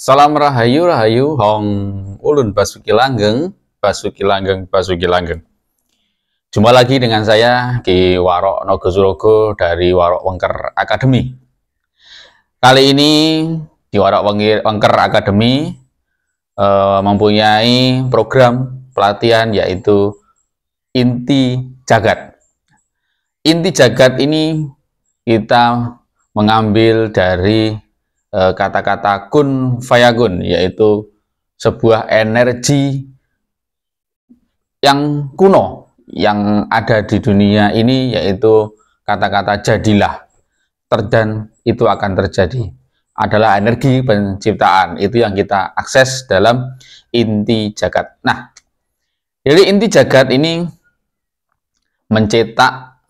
Salam rahayu rahayu hong ulun Basuki Langgeng, Basuki Langgeng, Basuki Langgeng. Jumpa lagi dengan saya Ki Warok Nogosurogo dari Warok Wengker Academy. Kali ini di Warok Wengker Academy mempunyai program pelatihan yaitu Inti Jagat. Inti Jagat ini kita mengambil dari kata-kata kun fayakun, yaitu sebuah energi yang kuno yang ada di dunia ini, yaitu kata-kata jadilah, dan itu akan terjadi, adalah energi penciptaan. Itu yang kita akses dalam inti jagat. Nah, jadi inti jagat ini mencetak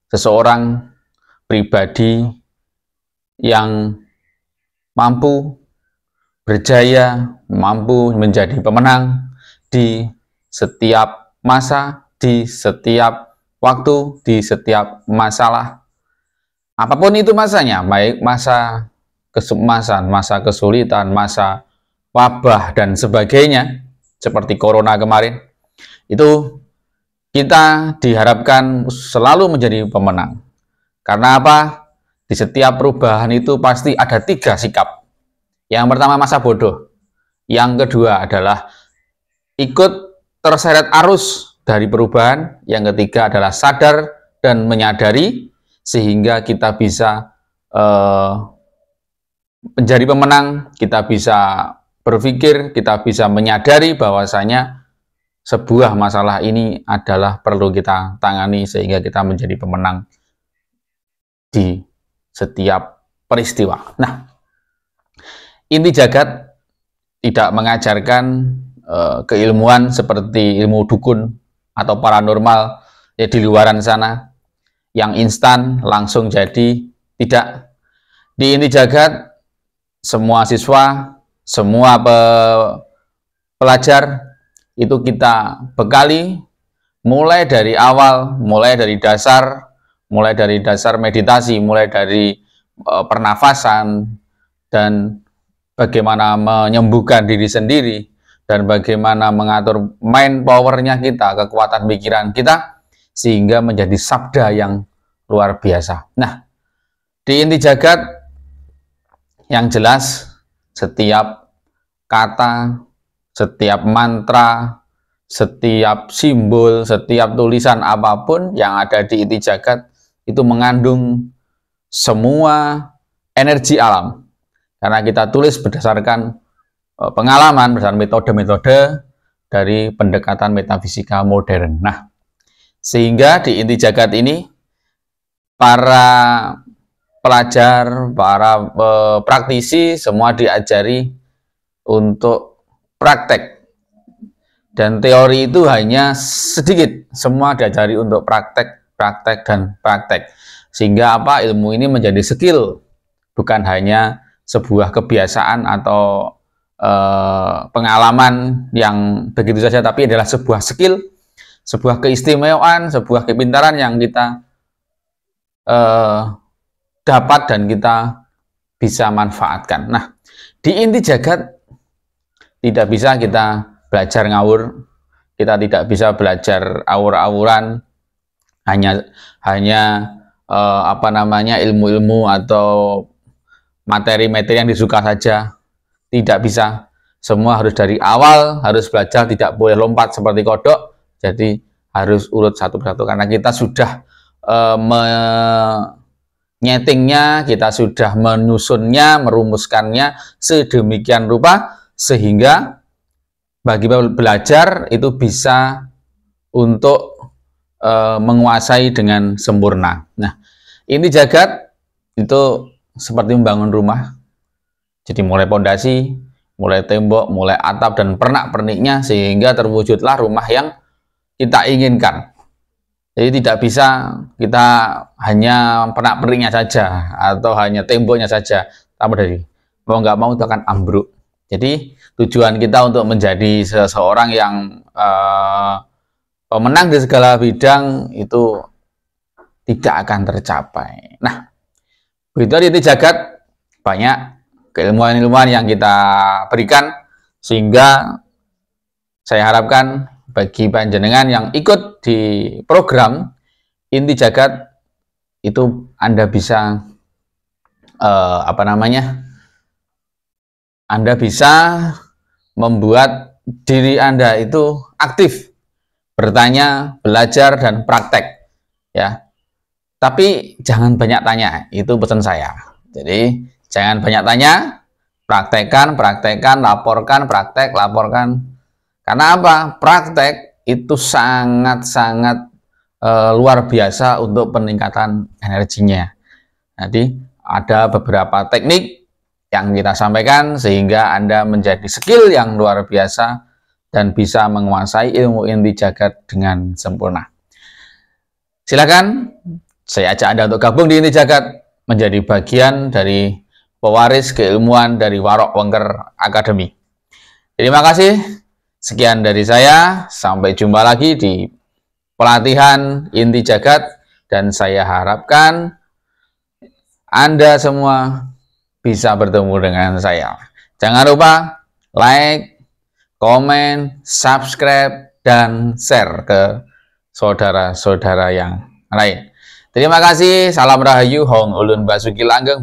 seseorang pribadi yang mampu berjaya, mampu menjadi pemenang di setiap masa, di setiap waktu, di setiap masalah. Apapun itu masanya, baik masa kesemasan, masa kesulitan, masa wabah, dan sebagainya, seperti corona kemarin, itu kita diharapkan selalu menjadi pemenang. Karena apa? Di setiap perubahan itu pasti ada 3 sikap. Yang pertama masa bodoh. Yang kedua adalah ikut terseret arus dari perubahan. Yang ketiga adalah sadar dan menyadari sehingga kita bisa menjadi pemenang. Kita bisa berpikir, kita bisa menyadari bahwasanya sebuah masalah ini adalah perlu kita tangani sehingga kita menjadi pemenang di setiap peristiwa. Nah, inti jagat tidak mengajarkan keilmuan seperti ilmu dukun atau paranormal ya di luaran sana yang instan langsung jadi. Tidak. Di inti jagat semua siswa, semua pelajar itu kita bekali mulai dari awal, mulai dari dasar meditasi, mulai dari pernafasan, dan bagaimana menyembuhkan diri sendiri, dan bagaimana mengatur mind powernya kita, kekuatan pikiran kita, sehingga menjadi sabda yang luar biasa. Nah, di inti jagat yang jelas setiap kata, setiap mantra, setiap simbol, setiap tulisan apapun yang ada di inti jagat itu mengandung semua energi alam, karena kita tulis berdasarkan pengalaman, berdasarkan metode-metode dari pendekatan metafisika modern. Nah, sehingga di inti jagat ini para pelajar, para praktisi semua diajari untuk praktek, dan teori itu hanya sedikit, semua diajari untuk praktek, dan praktek, sehingga apa, ilmu ini menjadi skill, bukan hanya sebuah kebiasaan atau pengalaman yang begitu saja, tapi adalah sebuah skill, sebuah keistimewaan, sebuah kepintaran yang kita dapat dan kita bisa manfaatkan. Nah, di inti jagat tidak bisa kita belajar ngawur, kita tidak bisa belajar awur-awuran, hanya ilmu-ilmu atau materi-materi yang disuka saja. Tidak bisa. Semua harus dari awal, harus belajar, tidak boleh lompat seperti kodok. Jadi harus urut satu persatu, karena kita sudah menyetingnya, kita sudah menyusunnya, merumuskannya sedemikian rupa sehingga bagi belajar itu bisa untuk menguasai dengan sempurna. Nah, inti jagat itu seperti membangun rumah. Jadi mulai pondasi, mulai tembok, mulai atap, dan pernak-perniknya sehingga terwujudlah rumah yang kita inginkan. Jadi tidak bisa kita hanya pernak-perniknya saja atau hanya temboknya saja, tapi dari mau nggak mau itu akan ambruk. Jadi tujuan kita untuk menjadi seseorang yang pemenang di segala bidang itu tidak akan tercapai. Nah, begitu di inti jagat banyak keilmuan-ilmuwan yang kita berikan, sehingga saya harapkan bagi panjenengan yang ikut di program Inti Jagat itu Anda bisa Anda bisa membuat diri Anda itu aktif, bertanya, belajar, dan praktek, ya. Tapi jangan banyak tanya, itu pesan saya. Jadi jangan banyak tanya, praktekkan, laporkan, praktek, laporkan. Karena apa? Praktek itu sangat-sangat luar biasa untuk peningkatan energinya. Nanti ada beberapa teknik yang kita sampaikan sehingga Anda menjadi skill yang luar biasa dan bisa menguasai ilmu inti jagat dengan sempurna. Silakan saya ajak Anda untuk gabung di Inti Jagat, menjadi bagian dari pewaris keilmuan dari Warok Wengker Academy. Terima kasih. Sekian dari saya. Sampai jumpa lagi di pelatihan Inti Jagat, dan saya harapkan Anda semua bisa bertemu dengan saya. Jangan lupa like, komen, subscribe, dan share ke saudara-saudara yang lain. Terima kasih. Salam Rahayu. Hong Ulun Basuki Langgeng.